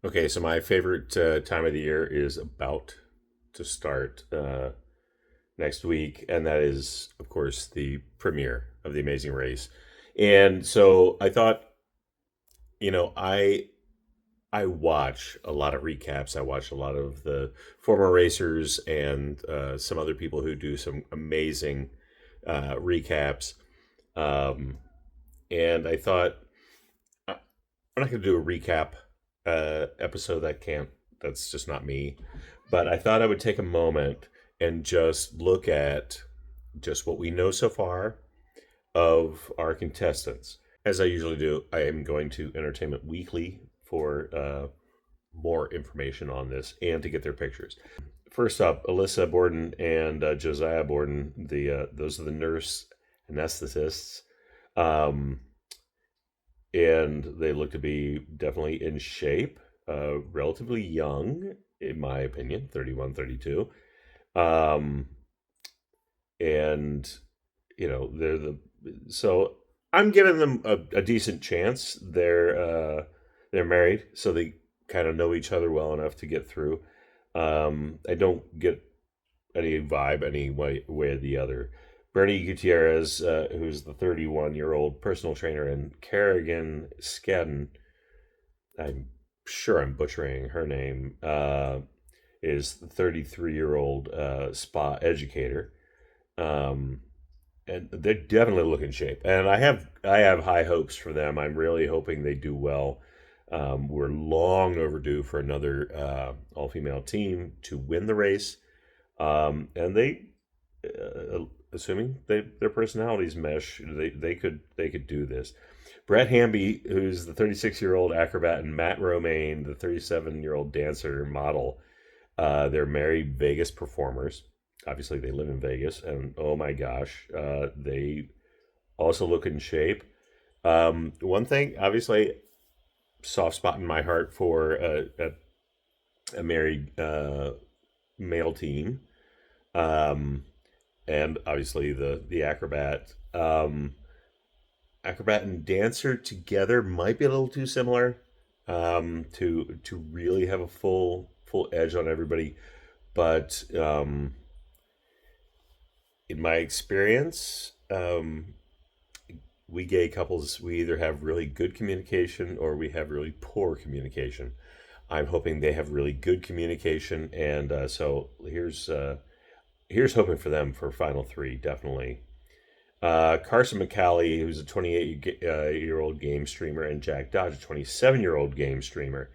Okay, so my favorite time of the year is about to start next week, and that is, of course, the premiere of The Amazing Race. And so I thought, you know, I watch a lot of recaps. I watch a lot of the former racers and some other people who do some amazing recaps. Um, and I thought I'm not going to do a recap episode. That can't. That's just not me. But I thought I would take a moment and just look at just what we know so far of our contestants. As I usually do, I am going to Entertainment Weekly for more information on this and to get their pictures. First up, Alyssa Borden and Josiah Borden. Those are the nurse anesthetists. Um, and they look to be definitely in shape, relatively young, in my opinion, 31, 32. Um, and, they're so I'm giving them a decent chance. They're married, so they kind of know each other well enough to get through. I don't get any vibe any way or the other. Bernie Gutierrez, who's the 31-year-old personal trainer, and Kerrigan Skadden, I'm sure I'm butchering her name, is the 33-year-old spa educator. Um, and they're definitely looking shape. And I have high hopes for them. I'm really hoping they do well. We're long overdue for another all female team to win the race. And assuming their personalities mesh, they could do this. Brett Hamby, who's the 36-year-old acrobat, and Matt Romaine, the 37-year-old dancer model, they're married Vegas performers. Obviously, they live in Vegas, and oh my gosh, they also look in shape. One thing, obviously, soft spot in my heart for a married male team. Um, and obviously the acrobat. Acrobat and dancer together might be a little too similar to really have a full edge on everybody. But in my experience, we gay couples, we either have really good communication or we have really poor communication. I'm hoping they have really good communication, and so here's hoping for them for final three, definitely. Carson McCauley, who's a 28-year-old game streamer, and Jack Dodge, a 27-year-old game streamer.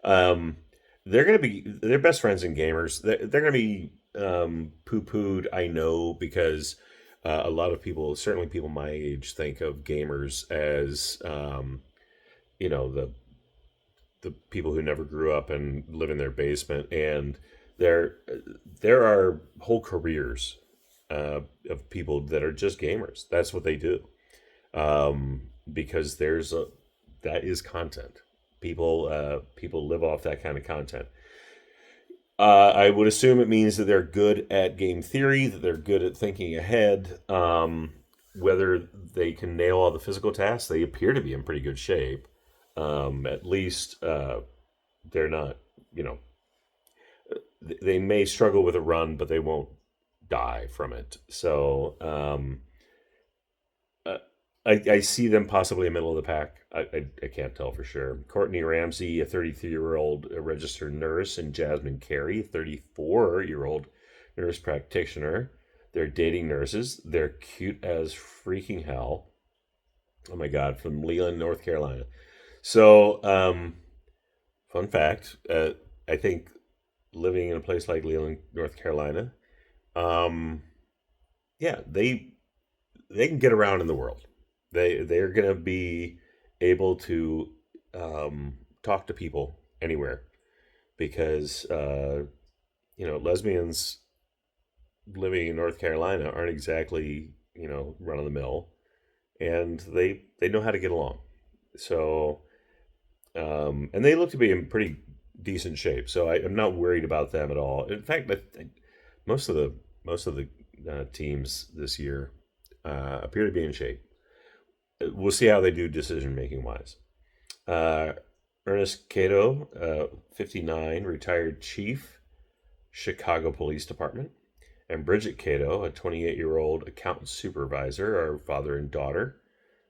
Um, they're best friends and gamers. They're going to be poo pooed, I know, because a lot of people, certainly people my age, think of gamers as the people who never grew up and live in their basement, and there there are whole careers of people that are just gamers. That's what they do, because that is content. People live off that kind of content. I would assume it means that they're good at game theory, that they're good at thinking ahead. Whether they can nail all the physical tasks, they appear to be in pretty good shape. At least they're not, you know, they may struggle with a run, but they won't die from it. So uh, I see them possibly in the middle of the pack. I can't tell for sure. Courtney Ramsey, a 33-year-old registered nurse, and Jasmine Carey, a 34-year-old nurse practitioner. They're dating nurses. They're cute as freaking hell. Oh my God, from Leland, North Carolina. So, fun fact, I think living in a place like Leland, North Carolina, um, yeah, they can get around in the world. They're gonna be able to talk to people anywhere because lesbians living in North Carolina aren't exactly run of the mill, and they know how to get along. So and they look to be in pretty decent shape. So I'm not worried about them at all. In fact, most of the most of the teams this year appear to be in shape. We'll see how they do decision making wise. Uh, Ernest Cato, 59, retired chief, Chicago Police Department. And Bridget Cato, a 28-year-old accountant supervisor, are father and daughter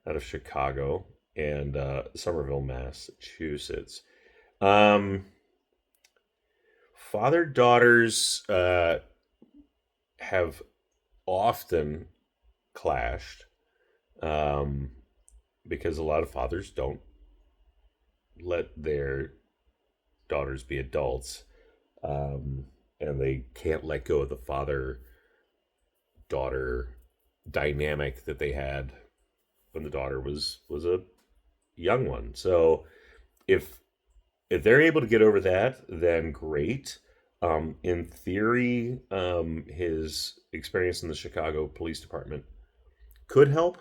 out of Chicago and Somerville, Massachusetts. Father daughters have often clashed because a lot of fathers don't let their daughters be adults, and they can't let go of the father daughter dynamic that they had when the daughter was a young one. So if they're able to get over that, then great. In theory, his experience in the Chicago Police Department could help,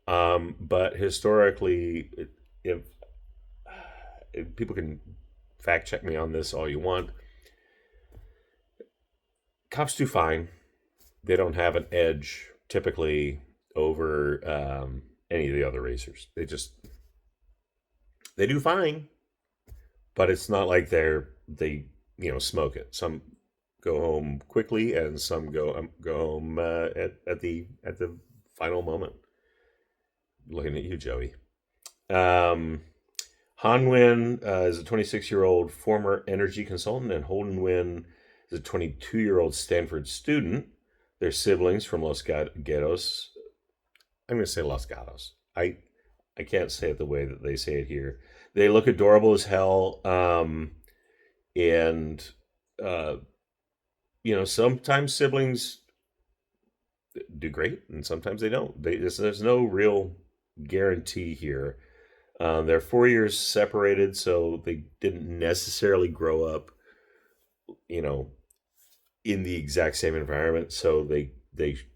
but historically, if people can fact check me on this all you want, cops do fine. They don't have an edge typically over any of the other racers. They do fine, but it's not like they smoke it. Some go home quickly, and some go home at the final moment. Looking at you, Joey. Han Nguyen is a 26-year-old former energy consultant, and Holden Nguyen is a 22-year-old Stanford student. They're siblings from Los Gatos. I'm going to say Los Gatos. I can't say it the way that they say it here. They look adorable as hell, and sometimes siblings do great, and sometimes they don't. There's no real guarantee here. They're 4 years separated, so they didn't necessarily grow up, in the exact same environment. So they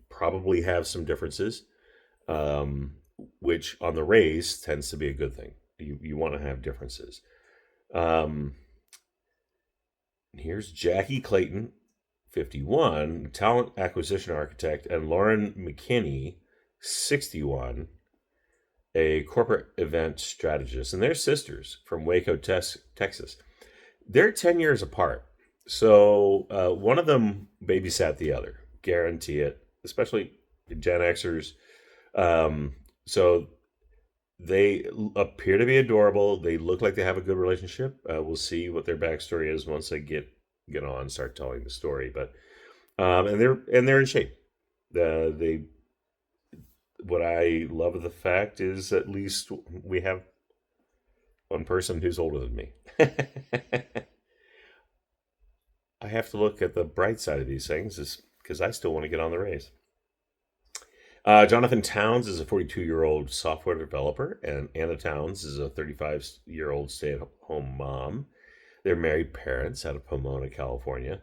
probably have some differences, which on the race tends to be a good thing. You want to have differences. Here's Jackie Clayton, 51, talent acquisition architect, and Lauren McKinney, 61, a corporate event strategist. And they're sisters from Waco, Texas. They're 10 years apart. So one of them babysat the other. Guarantee it, especially Gen Xers. So they appear to be adorable. They look like they have a good relationship. We'll see what their backstory is once they get on and start telling the story. But and they're in shape. What I love of the fact is at least we have one person who's older than me. I have to look at the bright side of these things, because I still want to get on the race. Jonathan Towns is a 42-year-old software developer, and Anna Towns is a 35-year-old stay-at-home mom. They're married parents out of Pomona, California.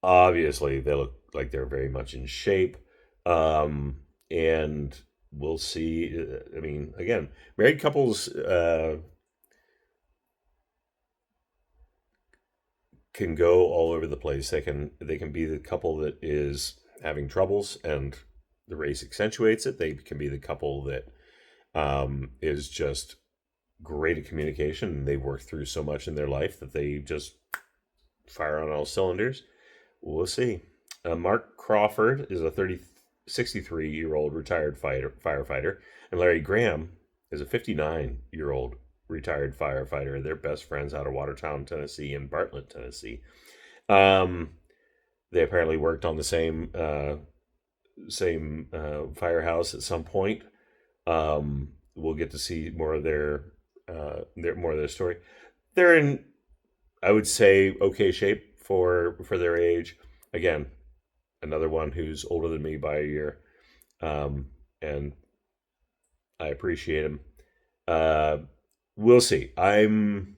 Obviously, they look like they're very much in shape, and we'll see. I mean, again, married couples can go all over the place. They can be the couple that is having troubles, and the race accentuates it. They can be the couple that is just great at communication, and they work through so much in their life that they just fire on all cylinders. We'll see. Mark Crawford is a 63-year-old retired firefighter, and Larry Graham is a 59-year-old retired firefighter. They're best friends out of Watertown, Tennessee, and Bartlett, Tennessee. They apparently worked on the same firehouse at some point. We'll get to see more of their story. They're in, I would say, okay shape for their age. Again, another one who's older than me by a year, and I appreciate him. We'll see. I'm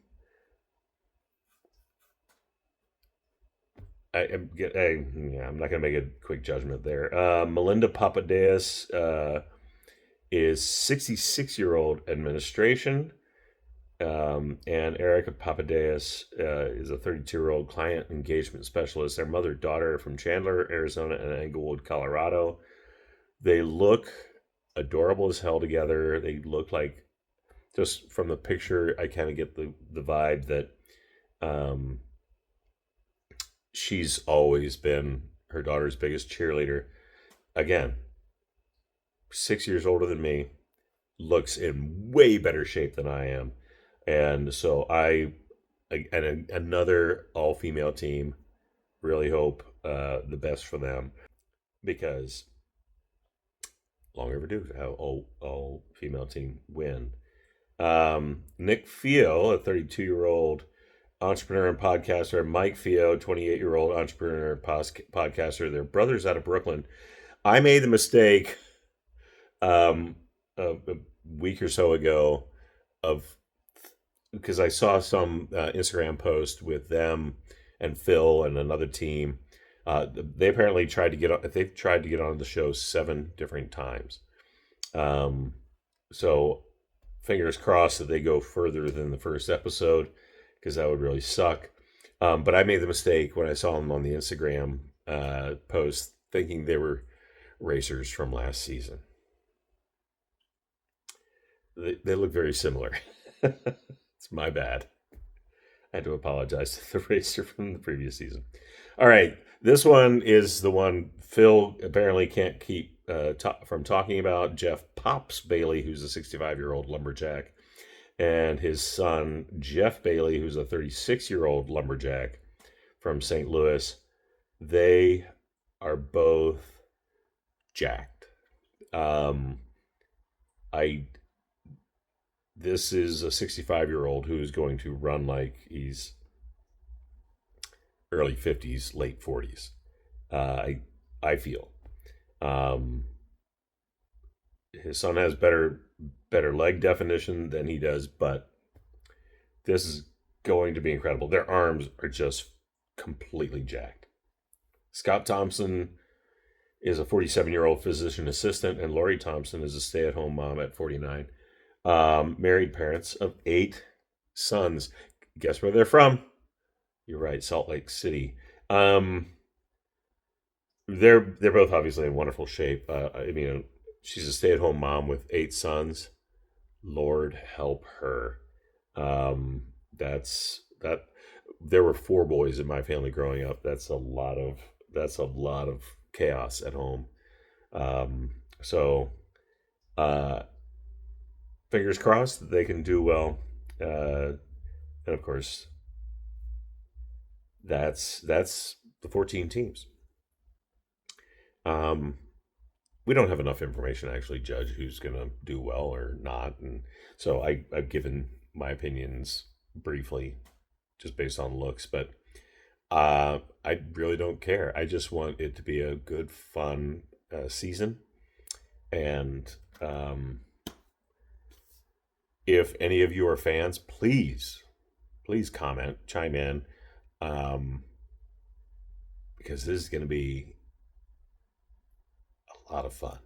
not going to make a quick judgment there. Melinda Papadeus is 66-year-old administration, and Erica Papadeus is a 32-year-old client engagement specialist. Their mother-daughter are from Chandler, Arizona, and Englewood, Colorado. They look adorable as hell together. They look like just from the picture, I kind of get the vibe that um, she's always been her daughter's biggest cheerleader. Again, 6 years older than me, looks in way better shape than I am, and so and another all female team. Really hope the best for them because long overdue to have all female team win. Nick Fio, a 32-year-old entrepreneur and podcaster, and Mike Fio, 28-year-old entrepreneur and podcaster. They're brothers out of Brooklyn. I made the mistake a week or so ago of because I saw some Instagram post with them and Phil and another team. They apparently tried to get on. They've tried to get on the show 7 different times. So fingers crossed that they go further than the first episode because that would really suck. But I made the mistake when I saw them on the Instagram post thinking they were racers from last season. They look very similar. It's my bad. I had to apologize to the racer from the previous season. All right, this one is the one Phil apparently can't keep from talking about. Jeff Pops Bailey, who's a 65-year-old lumberjack, and his son Jeff Bailey, who's a 36-year-old lumberjack from St. Louis. They are both jacked. This is a 65-year-old who is going to run like he's early 50s, late 40s. I feel. His son has better leg definition than he does, but this is going to be incredible. Their arms are just completely jacked. Scott Thompson is a 47-year-old physician assistant, and Lori Thompson is a stay-at-home mom at 49. Married parents of 8 sons. Guess where they're from? You're right, Salt Lake City. They're both obviously in wonderful shape. I mean, she's a stay-at-home mom with 8 sons. Lord help her. That's that. There were 4 boys in my family growing up. That's a lot of chaos at home. So, fingers crossed that they can do well. And of course, that's the 14 teams. We don't have enough information to actually judge who's going to do well or not, and so I've given my opinions briefly, just based on looks. But I really don't care. I just want it to be a good, fun season, and if any of you are fans, please comment, chime in, because this is going to be a lot of fun.